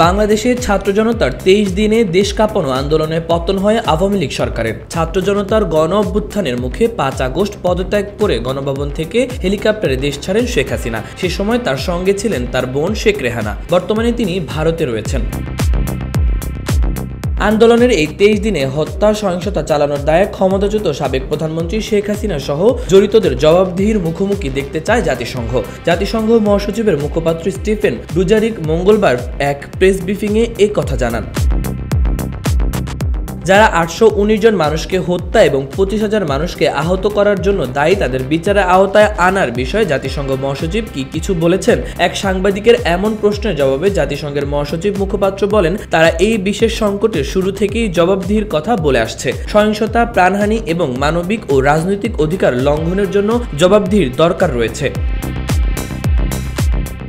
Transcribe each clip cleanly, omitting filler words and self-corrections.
বাংলাদেশের ছাত্র জনতার 23 দিনে দেশ কাঁপানো আন্দোলনে পতন হয় আওয়ামী লীগ সরকারের। ছাত্র জনতার গণ অভ্যুত্থানের মুখে 5 আগস্ট পদত্যাগ করে গণভবন থেকে হেলিকপ্টারে দেশ ছাড়েন শেখ হাসিনা। সে সময় তার সঙ্গে ছিলেন তার বোন শেখ রেহানা। বর্তমানে তিনি ভারতে রয়েছেন। আন্দোলনের এই 23 দিনে হত্যা সহিংসতা চালানোর দায়ে ক্ষমতাচ্যুত সাবেক প্রধানমন্ত্রী শেখ হাসিনা সহ জড়িতদের জবাবদিহির মুখোমুখি দেখতে চায় জাতিসংঘ। জাতিসংঘ মহাসচিবের মুখপাত্র স্টিফেন ডুজারিক মঙ্গলবার এক প্রেস ব্রিফিংয়ে এই কথা জানান। যারা 819 জন মানুষকে হত্যা এবং 25,000 মানুষকে আহত করার জন্য দায়ী তাদের বিচারের আওতায় আনার বিষয়ে জাতিসংঘ মহাসচিব কি কিছু বলেছেন? এক সাংবাদিকের এমন প্রশ্নের জবাবে জাতিসংঘের মহাসচিব মুখপাত্র বলেন, তারা এই বিশেষ সংকটের শুরু থেকেই জবাবদিহির কথা বলে আসছে। সহিংসতা, প্রাণহানি এবং মানবিক ও রাজনৈতিক অধিকার লঙ্ঘনের জন্য জবাবদিহির দরকার রয়েছে।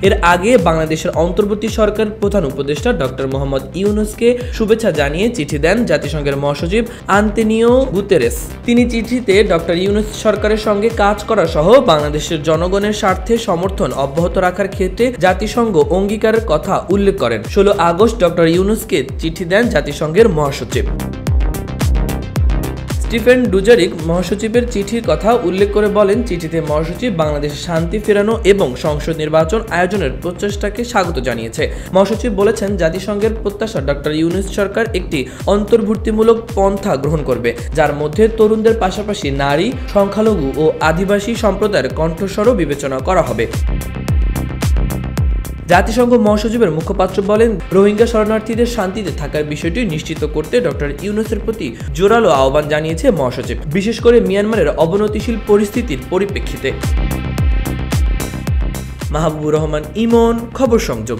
এর আগে বাংলাদেশের অন্তর্বর্তী সরকার প্রধান উপদেষ্টা ডক্টর মোহাম্মদ ইউনূসকে শুভেচ্ছা জানিয়ে চিঠি দেন জাতিসংঘের মহাসচিব আন্তোনিও গুতেরেস। তিনি চিঠিতে ডক্টর ইউনূস সরকারের সঙ্গে কাজ করা সহ বাংলাদেশের জনগণের স্বার্থে সমর্থন অব্যাহত রাখার ক্ষেত্রে জাতিসংঘ অঙ্গীকারের কথা উল্লেখ করেন। 16 আগস্ট ডক্টর ইউনূসকে চিঠি দেন জাতিসংঘের মহাসচিব। স্টিফেন ডুজারিক মহাসচিবের চিঠির কথা উল্লেখ করে বলেন, চিঠিতে মহাসচিব বাংলাদেশে শান্তি ফেরানো এবং সংসদ নির্বাচন আয়োজনের প্রচেষ্টাকে স্বাগত জানিয়েছে। মহাসচিব বলেছেন, জাতিসংঘের প্রত্যাশা ডক্টর ইউনূস সরকার একটি অন্তর্ভুক্তিমূলক পন্থা গ্রহণ করবে, যার মধ্যে তরুণদের পাশাপাশি নারী, সংখ্যালঘু ও আদিবাসী সম্প্রদায়ের কণ্ঠস্বরও বিবেচনা করা হবে। জাতিসংঘ মহাসচিবের মুখপাত্র বলেন, রোহিঙ্গা শরণার্থীদের শান্তিতে থাকার বিষয়টি নিশ্চিত করতে ডক্টর ইউনূসের প্রতি জোরালো আহ্বান জানিয়েছে মহাসচিব, বিশেষ করে মিয়ানমারের অবনতিশীল পরিস্থিতির পরিপ্রেক্ষিতে। মাহবুবুর রহমান ইমন, খবর সংযোগ।